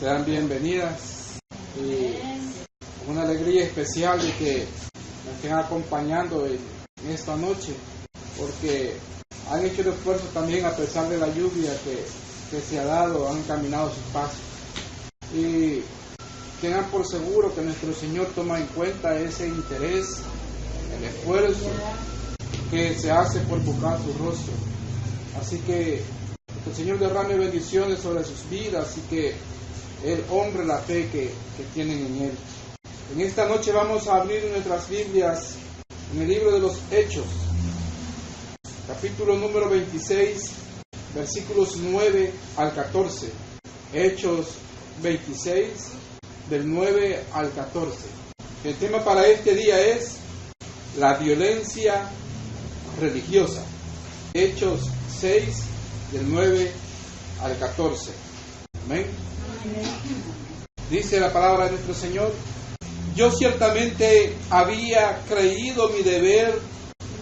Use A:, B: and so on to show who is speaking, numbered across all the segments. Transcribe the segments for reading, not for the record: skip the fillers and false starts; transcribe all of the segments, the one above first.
A: Sean bienvenidas y una alegría especial de que me estén acompañando en esta noche, porque han hecho el esfuerzo también a pesar de la lluvia que se ha dado, han caminado sus pasos. Y tengan por seguro que nuestro Señor toma en cuenta ese interés, el esfuerzo que se hace por buscar su rostro. Así que el Señor derrame bendiciones sobre sus vidas y que Él honre la fe que tienen en Él. En esta noche vamos a abrir nuestras Biblias en el libro de los Hechos, capítulo número 26, versículos 9 al 14. Hechos 26, del 9 al 14. El tema para este día es la violencia religiosa. Hechos 6, del 9 al 14. Amén. Dice la palabra de nuestro Señor: yo ciertamente había creído mi deber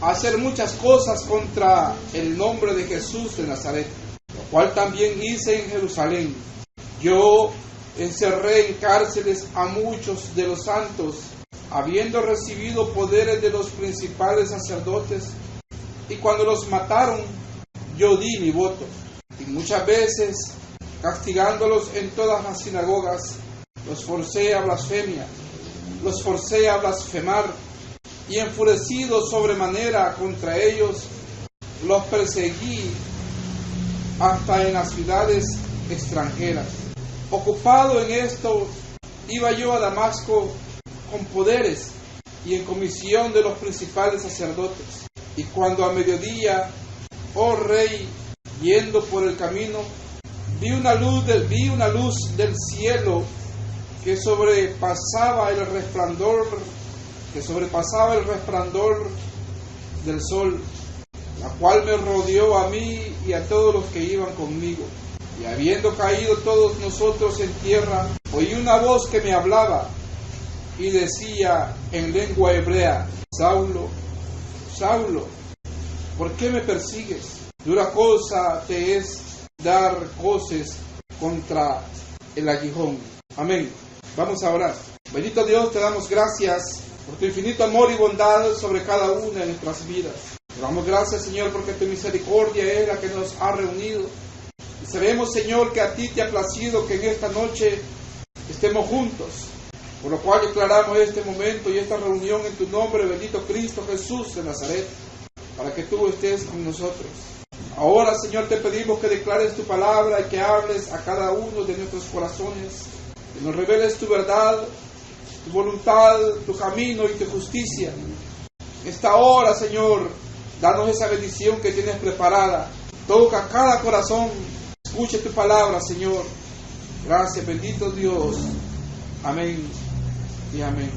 A: hacer muchas cosas contra el nombre de Jesús de Nazaret, lo cual también hice en Jerusalén. Yo encerré en cárceles a muchos de los santos, habiendo recibido poderes de los principales sacerdotes, y cuando los mataron, yo di mi voto. Y muchas veces, castigándolos en todas las sinagogas, los forcé a blasfemia, los forcé a blasfemar, y enfurecido sobremanera contra ellos, los perseguí hasta en las ciudades extranjeras. Ocupado en esto, iba yo a Damasco con poderes y en comisión de los principales sacerdotes. Y cuando a mediodía, oh rey, yendo por el camino, vi una luz del cielo que sobrepasaba el resplandor del sol, la cual me rodeó a mí y a todos los que iban conmigo. Y habiendo caído todos nosotros en tierra, oí una voz que me hablaba y decía en lengua hebrea: Saulo, Saulo, ¿por qué me persigues? Dura cosa te es dar coces contra el aguijón. Amén. Vamos a orar. Bendito Dios, te damos gracias por tu infinito amor y bondad sobre cada una de nuestras vidas. Te damos gracias, Señor, porque tu misericordia es la que nos ha reunido. Y sabemos, Señor, que a ti te ha placido que en esta noche estemos juntos. Por lo cual declaramos este momento y esta reunión en tu nombre, bendito Cristo Jesús de Nazaret, para que tú estés con nosotros. Ahora, Señor, te pedimos que declares tu palabra y que hables a cada uno de nuestros corazones, que nos reveles tu verdad, tu voluntad, tu camino y tu justicia. Esta hora, Señor, danos esa bendición que tienes preparada. Toca cada corazón. Escuche tu palabra, Señor. Gracias, bendito Dios. Amén y amén.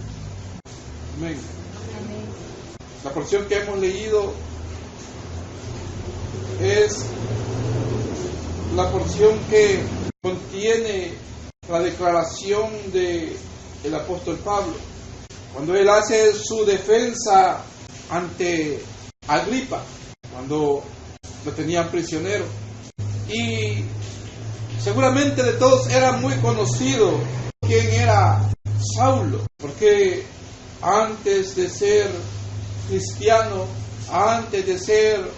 A: Amén. La porción que hemos leído es la porción que contiene la declaración del apóstol Pablo, cuando él hace su defensa ante Agripa, cuando lo tenían prisionero. Y seguramente de todos era muy conocido quién era Saulo, porque antes de ser cristiano, antes de ser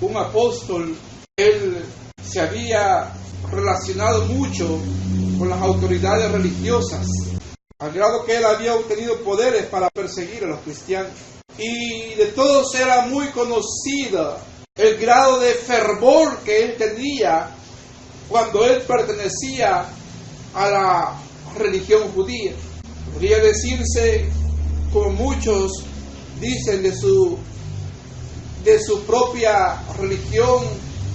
A: un apóstol, él se había relacionado mucho con las autoridades religiosas, al grado que él había obtenido poderes para perseguir a los cristianos. Y de todos era muy conocido el grado de fervor que él tenía cuando él pertenecía a la religión judía. Podría decirse, como muchos dicen, de su propia religión,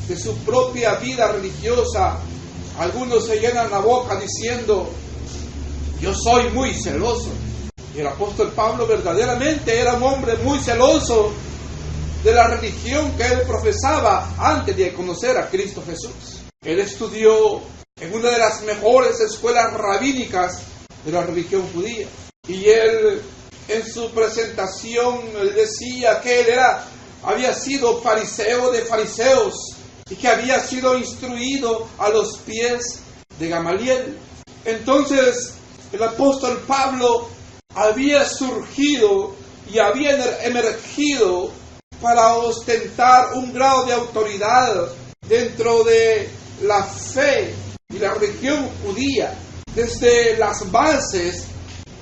A: de su propia vida religiosa. Algunos se llenan la boca diciendo: yo soy muy celoso. Y el apóstol Pablo verdaderamente era un hombre muy celoso de la religión que él profesaba antes de conocer a Cristo Jesús. Él estudió en una de las mejores escuelas rabínicas de la religión judía. Y él, en su presentación, él decía que él había sido fariseo de fariseos y que había sido instruido a los pies de Gamaliel. Entonces el apóstol Pablo había surgido y había emergido para ostentar un grado de autoridad dentro de la fe y la religión judía, desde las bases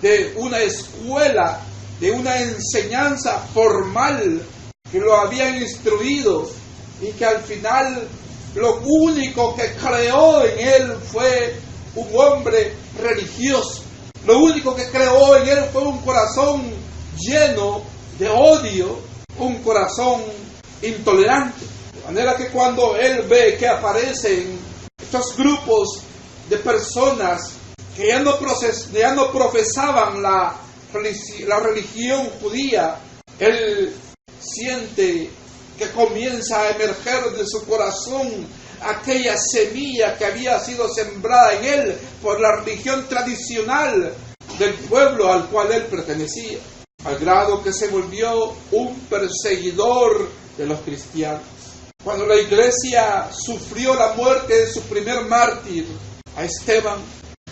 A: de una escuela, de una enseñanza formal que lo habían instruido y que al final lo único que creó en él fue un hombre religioso. Lo único que creó en él fue un corazón lleno de odio, un corazón intolerante. De manera que cuando él ve que aparecen estos grupos de personas que ya no profesaban la religión judía, él siente que comienza a emerger de su corazón aquella semilla que había sido sembrada en él por la religión tradicional del pueblo al cual él pertenecía, al grado que se volvió un perseguidor de los cristianos. Cuando la iglesia sufrió la muerte de su primer mártir, a Esteban,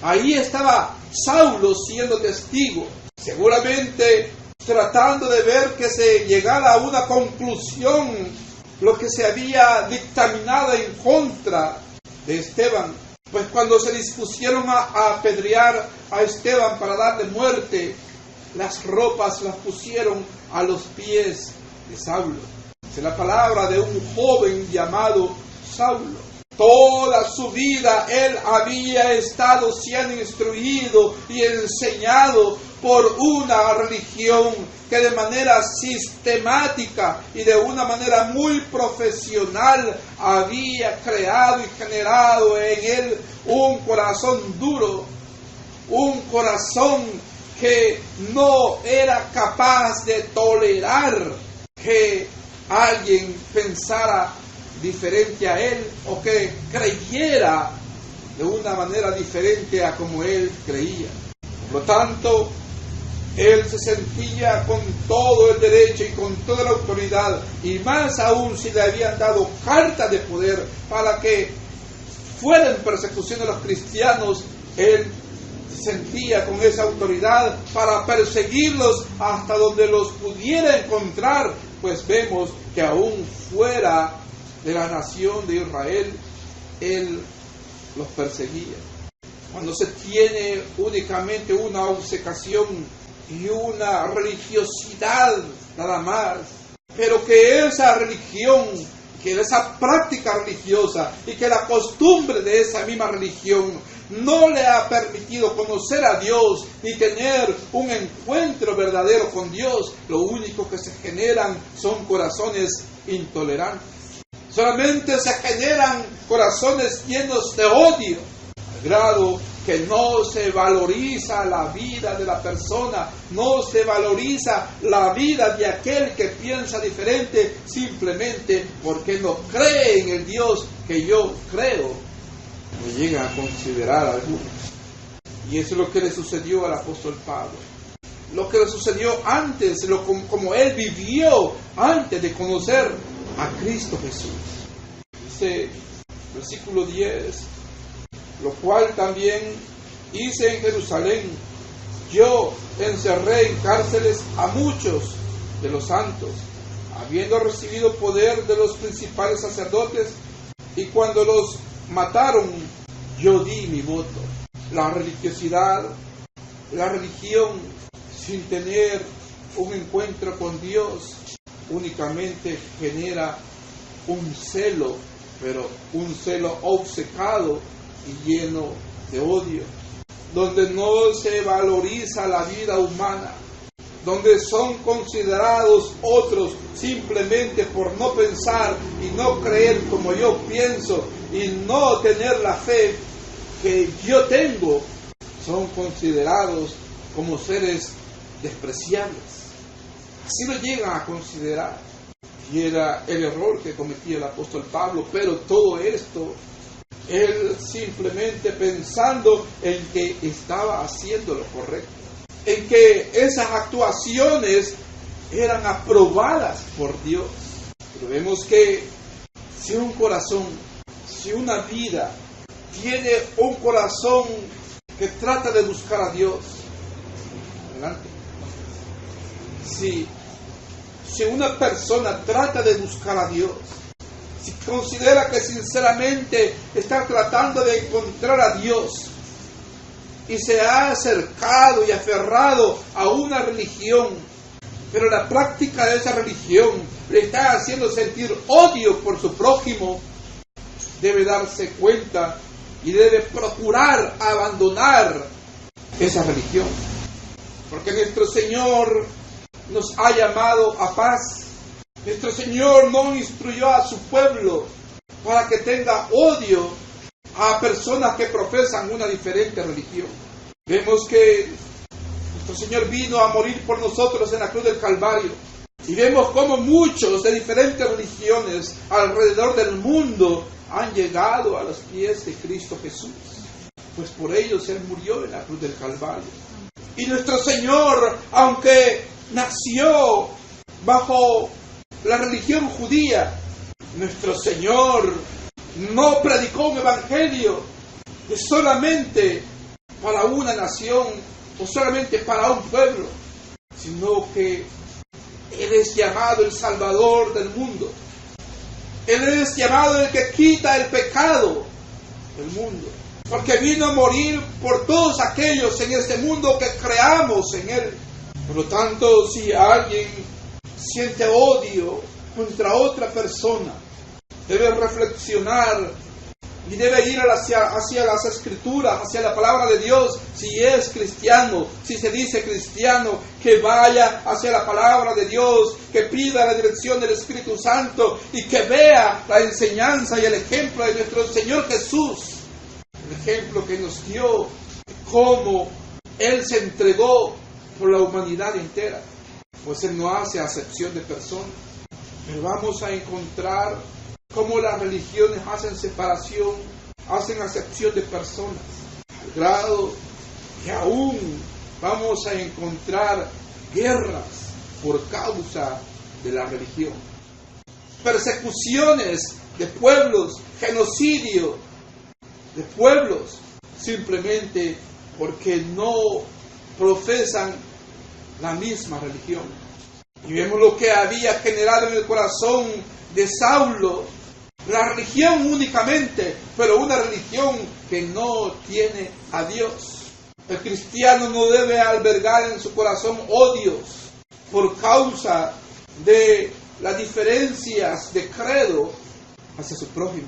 A: ahí estaba Saulo siendo testigo, seguramente tratando de ver que se llegara a una conclusión lo que se había dictaminado en contra de Esteban. Pues cuando se dispusieron a apedrear a Esteban para darle muerte, las ropas las pusieron a los pies de Saulo. Es la palabra de un joven llamado Saulo. Toda su vida él había estado siendo instruido y enseñado por una religión que de manera sistemática y de una manera muy profesional había creado y generado en él un corazón duro, un corazón que no era capaz de tolerar que alguien pensara diferente a él o que creyera de una manera diferente a como él creía. Por lo tanto, él se sentía con todo el derecho y con toda la autoridad, y más aún si le habían dado carta de poder para que fuera en persecución de los cristianos, él se sentía con esa autoridad para perseguirlos hasta donde los pudiera encontrar, pues vemos que aún fuera de la nación de Israel, él los perseguía. Cuando se tiene únicamente una obcecación y una religiosidad nada más, pero que esa religión, que esa práctica religiosa y que la costumbre de esa misma religión no le ha permitido conocer a Dios ni tener un encuentro verdadero con Dios, lo único que se generan son corazones intolerantes. Solamente se generan corazones llenos de odio, al grado que no se valoriza la vida de la persona, no se valoriza la vida de aquel que piensa diferente, simplemente porque no cree en el Dios que yo creo. Me llegan a considerar algunos. Y eso es lo que le sucedió al apóstol Pablo. Lo que le sucedió antes, como él vivió antes de conocer a Cristo Jesús. Dice, versículo 10, lo cual también hice en Jerusalén. Yo encerré en cárceles a muchos de los santos, habiendo recibido poder de los principales sacerdotes, y cuando los mataron, yo di mi voto. La religiosidad, la religión, sin tener un encuentro con Dios, únicamente genera un celo, pero un celo obcecado y lleno de odio, donde no se valoriza la vida humana, donde son considerados otros simplemente por no pensar y no creer como yo pienso y no tener la fe que yo tengo, son considerados como seres despreciables. Así lo llegan a considerar. Y era el error que cometía el apóstol Pablo, pero todo esto, él simplemente pensando en que estaba haciendo lo correcto, en que esas actuaciones eran aprobadas por Dios. Pero vemos que si un corazón, si una vida tiene un corazón que trata de buscar a Dios. Adelante. Si una persona trata de buscar a Dios, si considera que sinceramente está tratando de encontrar a Dios y se ha acercado y aferrado a una religión, pero la práctica de esa religión le está haciendo sentir odio por su prójimo, debe darse cuenta y debe procurar abandonar esa religión. Porque nuestro Señor nos ha llamado a paz. Nuestro Señor no instruyó a su pueblo para que tenga odio a personas que profesan una diferente religión. Vemos que nuestro Señor vino a morir por nosotros en la cruz del Calvario. Y vemos cómo muchos de diferentes religiones alrededor del mundo han llegado a los pies de Cristo Jesús. Pues por ellos Él murió en la cruz del Calvario. Y nuestro Señor, aunque nació bajo la religión judía, nuestro Señor no predicó un evangelio de solamente para una nación o solamente para un pueblo, sino que Él es llamado el Salvador del mundo. Él es llamado el que quita el pecado del mundo, porque vino a morir por todos aquellos en este mundo que creamos en Él. Por lo tanto, si alguien siente odio contra otra persona, debe reflexionar y debe ir hacia las Escrituras, hacia la palabra de Dios. Si es cristiano, si se dice cristiano, que vaya hacia la palabra de Dios, que pida la dirección del Espíritu Santo y que vea la enseñanza y el ejemplo de nuestro Señor Jesús. El ejemplo que nos dio, cómo Él se entregó por la humanidad entera. Pues Él no hace acepción de personas. Pero vamos a encontrar cómo las religiones hacen separación, hacen acepción de personas, al grado que aún vamos a encontrar guerras por causa de la religión, persecuciones de pueblos, genocidio de pueblos, simplemente porque no profesan la misma religión. Y vemos lo que había generado en el corazón de Saulo, la religión únicamente, pero una religión que no tiene a Dios. El cristiano no debe albergar en su corazón odios por causa de las diferencias de credo hacia su prójimo.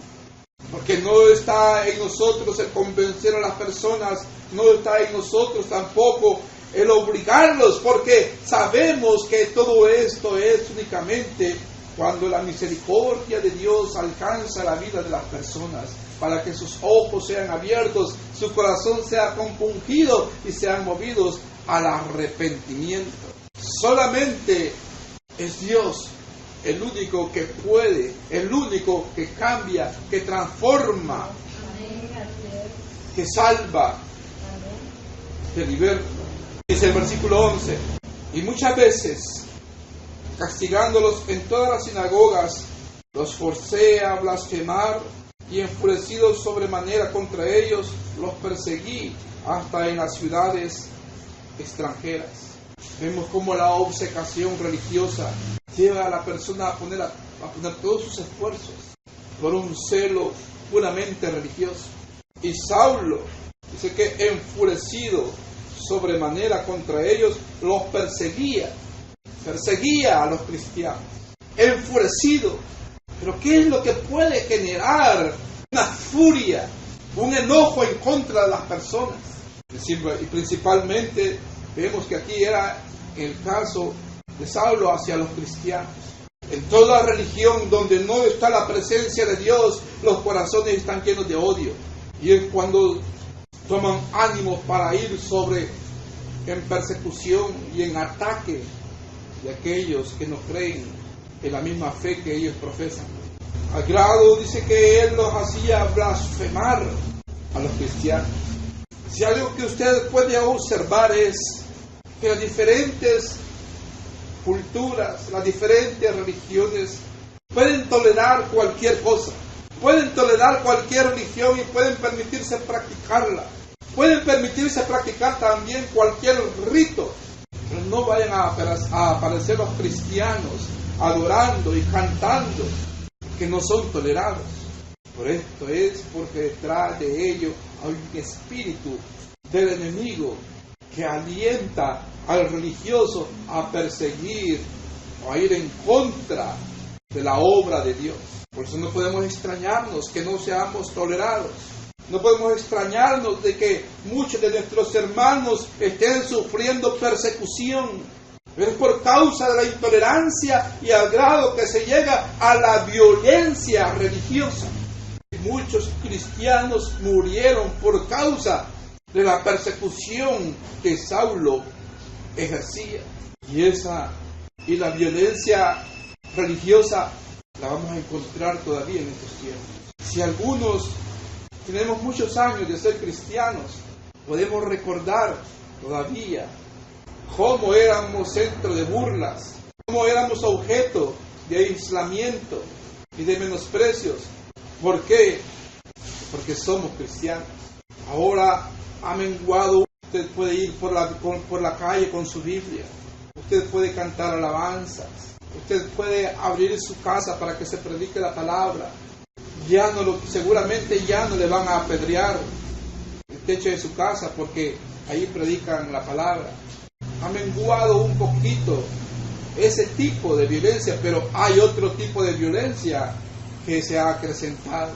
A: Porque no está en nosotros el convencer a las personas, no está en nosotros tampoco el obligarlos, porque sabemos que todo esto es únicamente cuando la misericordia de Dios alcanza la vida de las personas, para que sus ojos sean abiertos, su corazón sea compungido y sean movidos al arrepentimiento. Solamente es Dios el único que puede, el único que cambia, que transforma, que salva, que liberta. Dice el versículo 11, y muchas veces, castigándolos en todas las sinagogas, los forcé a blasfemar, y enfurecidos sobremanera contra ellos, los perseguí hasta en las ciudades extranjeras. Vemos cómo la obcecación religiosa lleva a la persona a poner todos sus esfuerzos por un celo puramente religioso. Y Saulo dice que enfurecido sobremanera contra ellos, los perseguía a los cristianos, enfurecido. Pero ¿qué es lo que puede generar una furia, un enojo en contra de las personas? Y principalmente vemos que aquí era el caso de Saulo hacia los cristianos. En toda religión donde no está la presencia de Dios, los corazones están llenos de odio. Y es cuando toman ánimo para ir en persecución y en ataque de aquellos que no creen en la misma fe que ellos profesan. Al grado dice que Él los hacía blasfemar a los cristianos. Si algo que usted puede observar es que las diferentes culturas, las diferentes religiones pueden tolerar cualquier cosa, pueden tolerar cualquier religión y pueden permitirse practicarla. Pueden permitirse practicar también cualquier rito, pero no vayan a aparecer los cristianos adorando y cantando, que no son tolerados. Por esto es porque detrás de ello hay un espíritu del enemigo que alienta al religioso a perseguir o a ir en contra de la obra de Dios. Por eso no podemos extrañarnos que no seamos tolerados. No podemos extrañarnos de que muchos de nuestros hermanos estén sufriendo persecución. Pero es por causa de la intolerancia y al grado que se llega a la violencia religiosa. Muchos cristianos murieron por causa de la persecución que Saulo ejercía. Y la violencia religiosa la vamos a encontrar todavía en estos tiempos. Si algunos tenemos muchos años de ser cristianos, podemos recordar todavía cómo éramos centro de burlas, cómo éramos objeto de aislamiento y de menosprecios. ¿Por qué? Porque somos cristianos. Ahora ha menguado. Usted puede ir por la calle con su Biblia. Usted puede cantar alabanzas. Usted puede abrir su casa para que se predique la palabra. Seguramente ya no le van a apedrear el techo de su casa porque ahí predican la palabra. Ha menguado un poquito ese tipo de violencia, pero hay otro tipo de violencia que se ha acrecentado.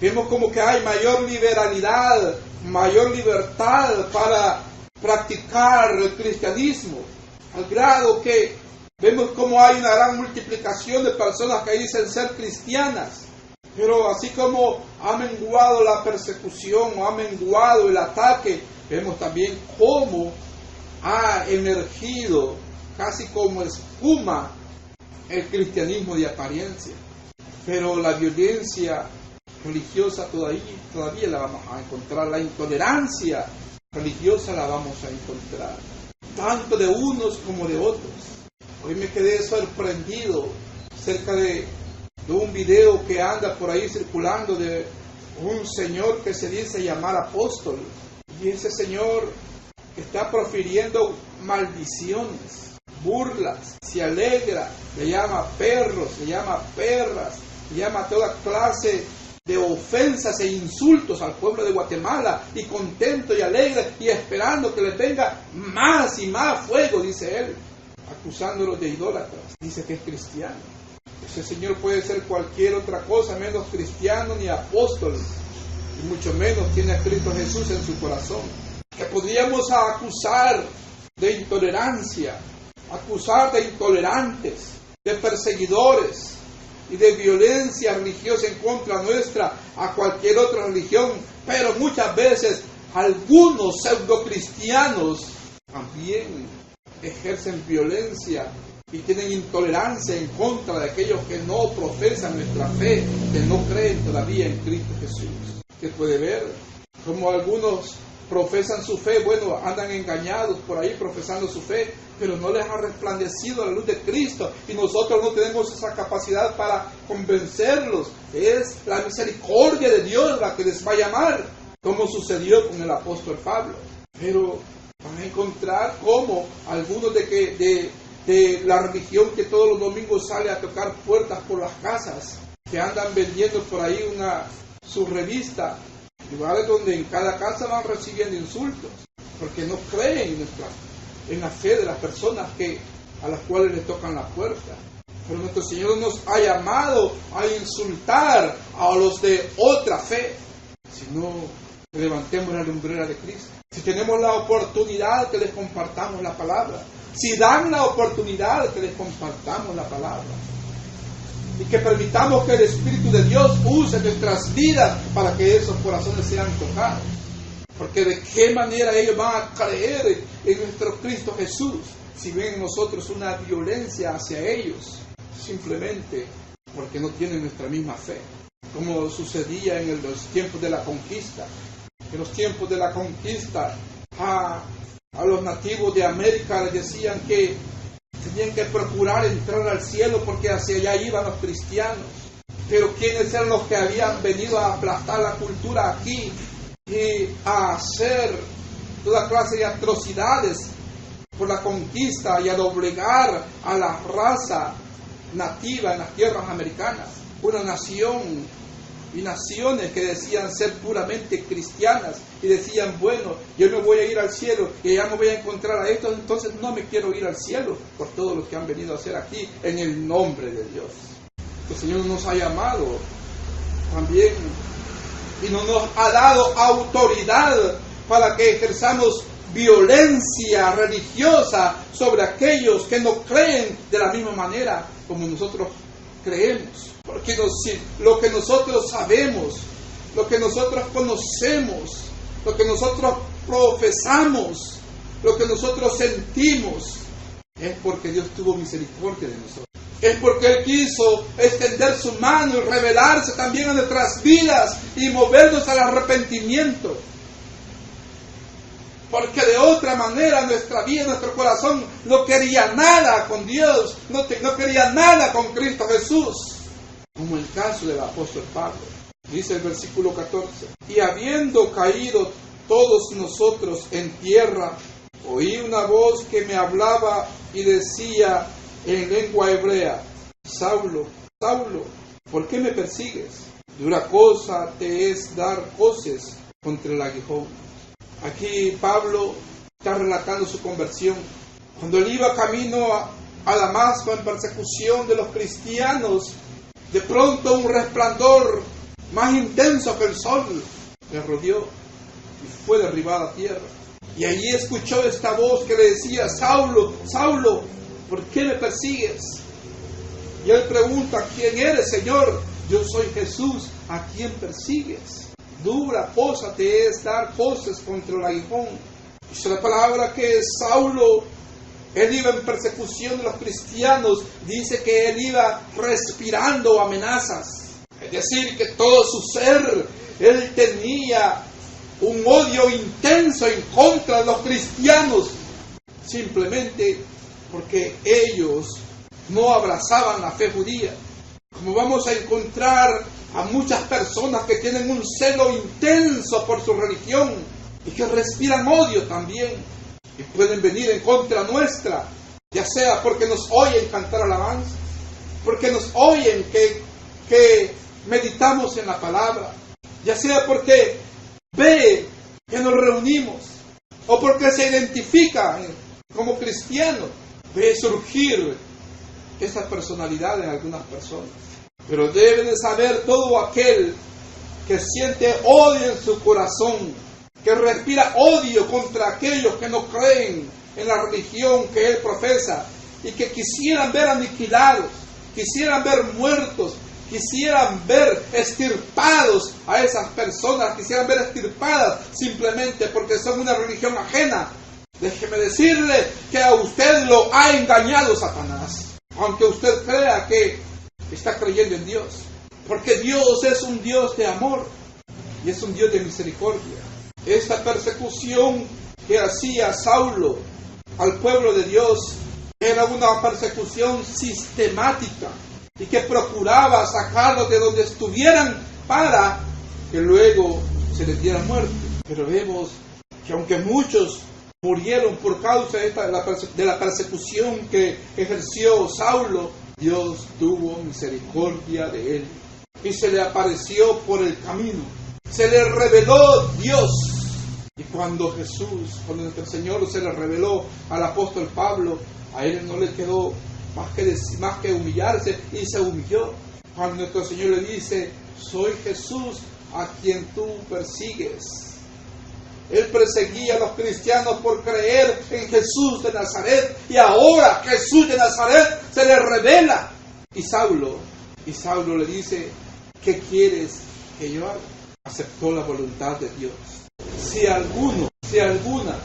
A: Vemos como que hay mayor liberalidad, mayor libertad para practicar el cristianismo, al grado que vemos como hay una gran multiplicación de personas que dicen ser cristianas. Pero así como ha menguado la persecución o ha menguado el ataque, vemos también cómo ha emergido casi como espuma el cristianismo de apariencia. Pero la violencia religiosa todavía la vamos a encontrar, la intolerancia religiosa la vamos a encontrar, tanto de unos como de otros. Hoy me quedé sorprendido acerca de un video que anda por ahí circulando de un señor que se dice llamar apóstol, y ese señor está profiriendo maldiciones, burlas, se alegra, le llama perros, le llama perras, le llama toda clase de ofensas e insultos al pueblo de Guatemala, y contento y alegre y esperando que les venga más y más fuego, dice él, acusándolos de idólatras. Dice que es cristiano. Ese señor puede ser cualquier otra cosa menos cristiano ni apóstol, y mucho menos tiene a Cristo Jesús en su corazón. Que podríamos acusar de intolerancia, acusar de intolerantes, de perseguidores y de violencia religiosa en contra nuestra a cualquier otra religión, pero muchas veces algunos pseudocristianos también ejercen violencia y tienen intolerancia en contra de aquellos que no profesan nuestra fe, que no creen todavía en Cristo Jesús. Usted puede ver como algunos profesan su fe, andan engañados por ahí profesando su fe, pero no les ha resplandecido la luz de Cristo, y nosotros no tenemos esa capacidad para convencerlos. Es la misericordia de Dios la que les va a llamar, como sucedió con el apóstol Pablo. Pero van a encontrar como algunos de la religión que todos los domingos sale a tocar puertas por las casas, que andan vendiendo por ahí su revista, lugares donde en cada casa van recibiendo insultos, porque no creen en la fe de las personas a las cuales le tocan la puerta. Pero nuestro Señor nos ha llamado a insultar a los de otra fe, sino que levantemos la lumbrera de Cristo. Si tenemos la oportunidad, que les compartamos la palabra. Si dan la oportunidad, que les compartamos la palabra. Y que permitamos que el Espíritu de Dios use nuestras vidas para que esos corazones sean tocados. Porque de qué manera ellos van a creer en nuestro Cristo Jesús si ven en nosotros una violencia hacia ellos, simplemente porque no tienen nuestra misma fe. Como sucedía en los tiempos de la conquista. En los tiempos de la conquista a los nativos de América les decían que tenían que procurar entrar al cielo porque hacia allá iban los cristianos. Pero ¿quiénes eran los que habían venido a aplastar la cultura aquí? y a hacer toda clase de atrocidades por la conquista y a doblegar a la raza nativa en las tierras americanas. Una nación y naciones que decían ser puramente cristianas y decían, bueno, yo me voy a ir al cielo y ya me voy a encontrar a estos, entonces no me quiero ir al cielo por todo lo que han venido a hacer aquí en el nombre de Dios. El Señor nos ha llamado también y no nos ha dado autoridad para que ejerzamos violencia religiosa sobre aquellos que no creen de la misma manera como nosotros creemos. Porque lo que nosotros sabemos, lo que nosotros conocemos, lo que nosotros profesamos, lo que nosotros sentimos, es porque Dios tuvo misericordia de nosotros. Es porque Él quiso extender su mano y revelarse también a nuestras vidas y movernos al arrepentimiento. Porque de otra manera nuestra vida, nuestro corazón no quería nada con Dios, no quería nada con Cristo Jesús. Como el caso del apóstol Pablo. Dice el versículo 14. Y habiendo caído todos nosotros en tierra, oí una voz que me hablaba y decía en lengua hebrea: Saulo, Saulo, ¿por qué me persigues? Dura cosa te es dar hoces contra el aguijón. Aquí Pablo está relatando su conversión. Cuando él iba camino a Damasco en persecución de los cristianos, de pronto un resplandor más intenso que el sol le rodeó y fue derribado a tierra. Y allí escuchó esta voz que le decía: Saulo, Saulo, ¿por qué me persigues? Y él pregunta: ¿quién eres, Señor? Yo soy Jesús, ¿a quién persigues? Dura cosa te es dar voces contra el aguijón. Dice la palabra que Saulo, él iba en persecución de los cristianos. Dice que él iba respirando amenazas. Es decir, que todo su ser, él tenía un odio intenso en contra de los cristianos. Simplemente porque ellos no abrazaban la fe judía. Como vamos a encontrar a muchas personas que tienen un celo intenso por su religión y que respiran odio también y pueden venir en contra nuestra, ya sea porque nos oyen cantar alabanza, porque nos oyen que meditamos en la palabra, ya sea porque ve que nos reunimos o porque se identifican como cristianos. Ve surgir esta personalidad en algunas personas. Pero deben de saber todo aquel que siente odio en su corazón, que respira odio contra aquellos que no creen en la religión que él profesa y que quisieran ver aniquilados, quisieran ver muertos, quisieran ver extirpados a esas personas, quisieran ver extirpadas simplemente porque son una religión ajena. Déjeme decirle que a usted lo ha engañado Satanás, aunque usted crea que está creyendo en Dios, porque Dios es un Dios de amor y es un Dios de misericordia. Esta persecución que hacía Saulo al pueblo de Dios era una persecución sistemática y que procuraba sacarlos de donde estuvieran para que luego se les diera muerte. Pero vemos que aunque muchos murieron por causa de la persecución que ejerció Saulo, Dios tuvo misericordia de él y se le apareció por el camino. Se le reveló Dios. Y cuando nuestro Señor se le reveló al apóstol Pablo, a él no le quedó más que humillarse y se humilló. Cuando nuestro Señor le dice: soy Jesús a quien tú persigues. Él perseguía a los cristianos por creer en Jesús de Nazaret. Y ahora Jesús de Nazaret se le revela. Y Saulo le dice: ¿qué quieres que yo haga? Aceptó la voluntad de Dios. Si alguna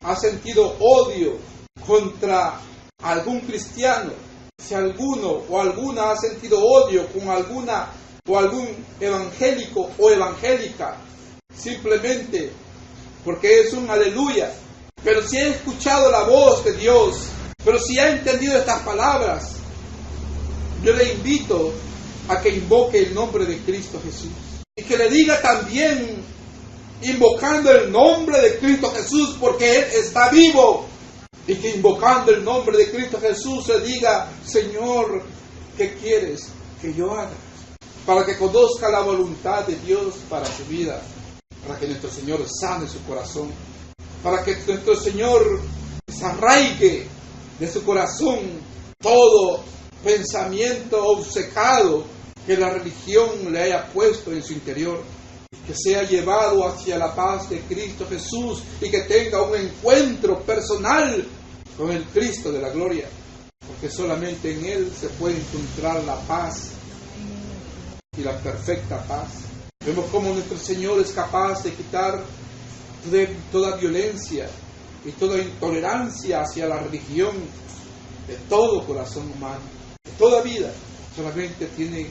A: ha sentido odio contra algún cristiano, si alguno o alguna ha sentido odio con alguna o algún evangélico o evangélica, simplemente porque es un aleluya, pero si ha escuchado la voz de Dios, pero si ha entendido estas palabras, yo le invito a que invoque el nombre de Cristo Jesús y que le diga también invocando el nombre de Cristo Jesús, porque Él está vivo. Y que invocando el nombre de Cristo Jesús se diga: Señor, ¿qué quieres que yo haga? Para que conozca la voluntad de Dios para su vida, para que nuestro Señor sane su corazón, para que nuestro Señor desarraigue de su corazón todo pensamiento obcecado que la religión le haya puesto en su interior, que sea llevado hacia la paz de Cristo Jesús y que tenga un encuentro personal con el Cristo de la gloria, porque solamente en Él se puede encontrar la paz y la perfecta paz. Vemos cómo nuestro Señor es capaz de quitar toda violencia y toda intolerancia hacia la religión de todo corazón humano, de toda vida. Solamente tiene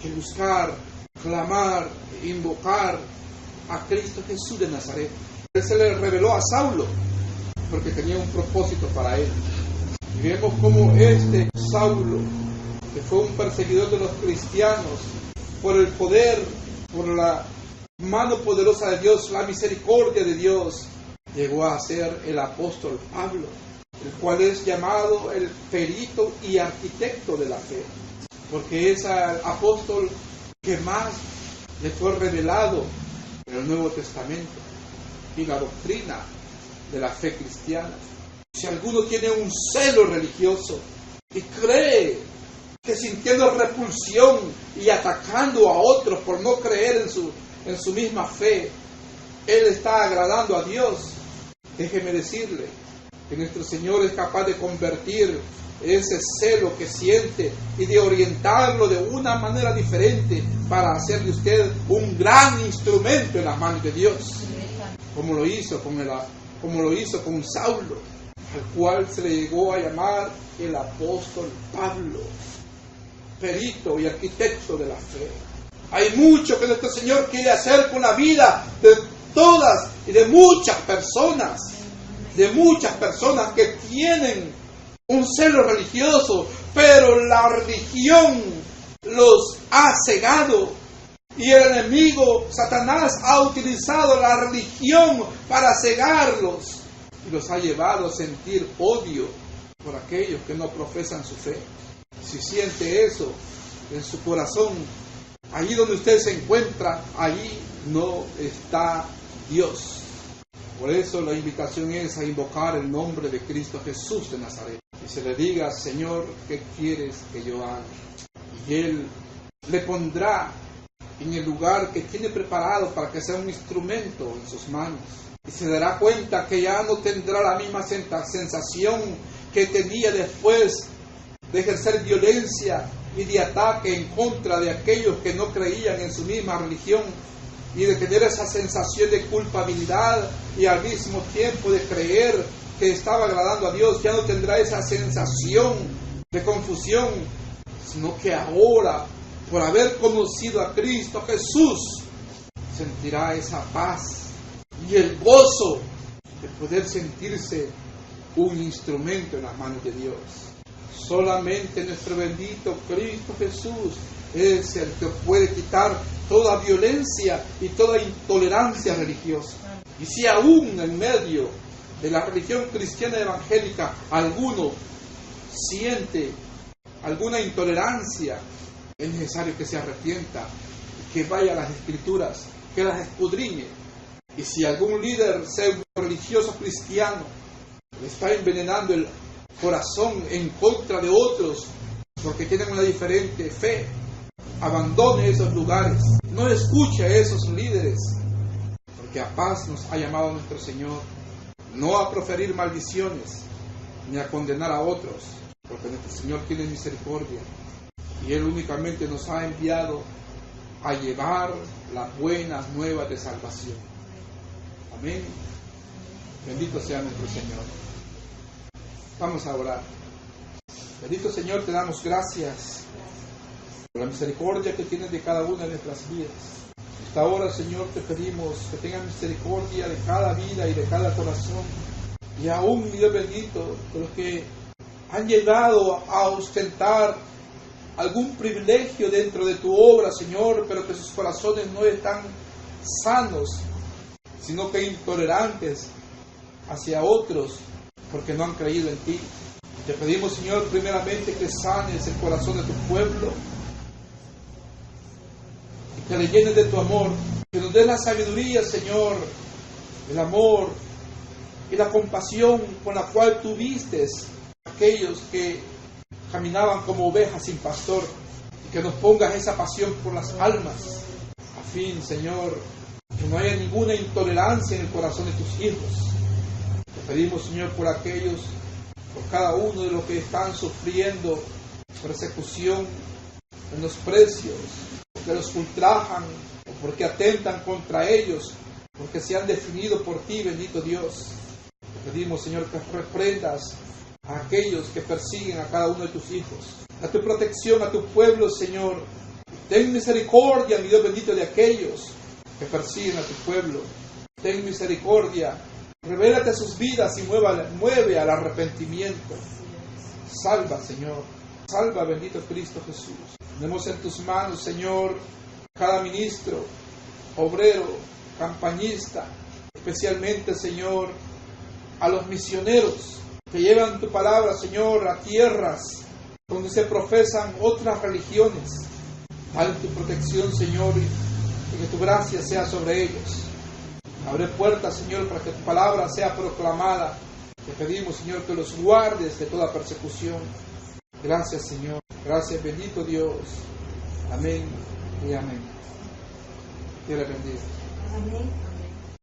A: que buscar, clamar, invocar a Cristo Jesús de Nazaret. Él se le reveló a Saulo porque tenía un propósito para él. Y vemos cómo este Saulo, que fue un perseguidor de los cristianos, por el poder, por la mano poderosa de Dios, la misericordia de Dios, llegó a ser el apóstol Pablo, el cual es llamado el perito y arquitecto de la fe, porque es el apóstol que más le fue revelado en el Nuevo Testamento y la doctrina de la fe cristiana. Si alguno tiene un celo religioso y cree que sintiendo repulsión y atacando a otros por no creer en su misma fe, él está agradando a Dios, déjeme decirle que nuestro Señor es capaz de convertir ese celo que siente y de orientarlo de una manera diferente para hacer de usted un gran instrumento en las manos de Dios, como lo hizo con Saulo, al cual se le llegó a llamar el apóstol Pablo, perito y arquitecto de la fe. Hay mucho que nuestro Señor quiere hacer con la vida de todas y de muchas personas que tienen un celo religioso, pero la religión los ha cegado y el enemigo, Satanás, ha utilizado la religión para cegarlos y los ha llevado a sentir odio por aquellos que no profesan su fe. Si siente eso en su corazón, allí donde usted se encuentra, allí no está Dios. Por eso la invitación es a invocar el nombre de Cristo Jesús de Nazaret. Y se le diga: Señor, ¿qué quieres que yo haga? Y Él le pondrá en el lugar que tiene preparado para que sea un instrumento en sus manos. Y se dará cuenta que ya no tendrá la misma sensación que tenía después de ejercer violencia y de ataque en contra de aquellos que no creían en su misma religión, y de tener esa sensación de culpabilidad y al mismo tiempo de creer que estaba agradando a Dios. Ya no tendrá esa sensación de confusión, sino que ahora, por haber conocido a Cristo Jesús, sentirá esa paz y el gozo de poder sentirse un instrumento en las manos de Dios. Solamente nuestro bendito Cristo Jesús es el que puede quitar toda violencia y toda intolerancia religiosa. Y si aún en medio de la religión cristiana evangélica alguno siente alguna intolerancia, es necesario que se arrepienta, que vaya a las Escrituras, que las escudriñe. Y si algún líder religioso cristiano le está envenenando el corazón en contra de otros porque tienen una diferente fe, abandone esos lugares, no escuche a esos líderes, porque a paz nos ha llamado nuestro Señor, no a proferir maldiciones ni a condenar a otros, porque nuestro Señor tiene misericordia y Él únicamente nos ha enviado a llevar las buenas nuevas de salvación. Amén. Bendito sea nuestro Señor. Vamos a orar. Bendito Señor, te damos gracias por la misericordia que tienes de cada una de nuestras vidas. Esta hora, Señor, te pedimos que tengas misericordia de cada vida y de cada corazón. Y aún, mi Dios bendito, de los que han llegado a ostentar algún privilegio dentro de tu obra, Señor, pero que sus corazones no están sanos sino que intolerantes hacia otros porque no han creído en ti. Te pedimos, Señor, primeramente que sanes el corazón de tu pueblo y que le llenes de tu amor, que nos des la sabiduría, Señor, el amor y la compasión con la cual tú vistes a aquellos que caminaban como ovejas sin pastor, y que nos pongas esa pasión por las almas, a fin, Señor, que no haya ninguna intolerancia en el corazón de tus hijos. Te pedimos, Señor, por aquellos, por cada uno de los que están sufriendo persecución, menosprecios, porque los ultrajan, o porque atentan contra ellos, porque se han definido por ti, bendito Dios. Te pedimos, Señor, que reprendas a aquellos que persiguen a cada uno de tus hijos. Da tu protección a tu pueblo, Señor. Ten misericordia, mi Dios bendito, de aquellos que persiguen a tu pueblo. Ten misericordia. Revélate a sus vidas y mueve al arrepentimiento. Salva, Señor. Salva, bendito Cristo Jesús. Ponemos en tus manos, Señor, cada ministro, obrero, campañista, especialmente, Señor, a los misioneros que llevan tu palabra, Señor, a tierras donde se profesan otras religiones. Dale tu protección, Señor, y que tu gracia sea sobre ellos. Abre puertas, Señor, para que tu palabra sea proclamada. Te pedimos, Señor, que los guardes de toda persecución. Gracias, Señor. Gracias, bendito Dios. Amén y amén. Dios le bendiga.
B: Amén.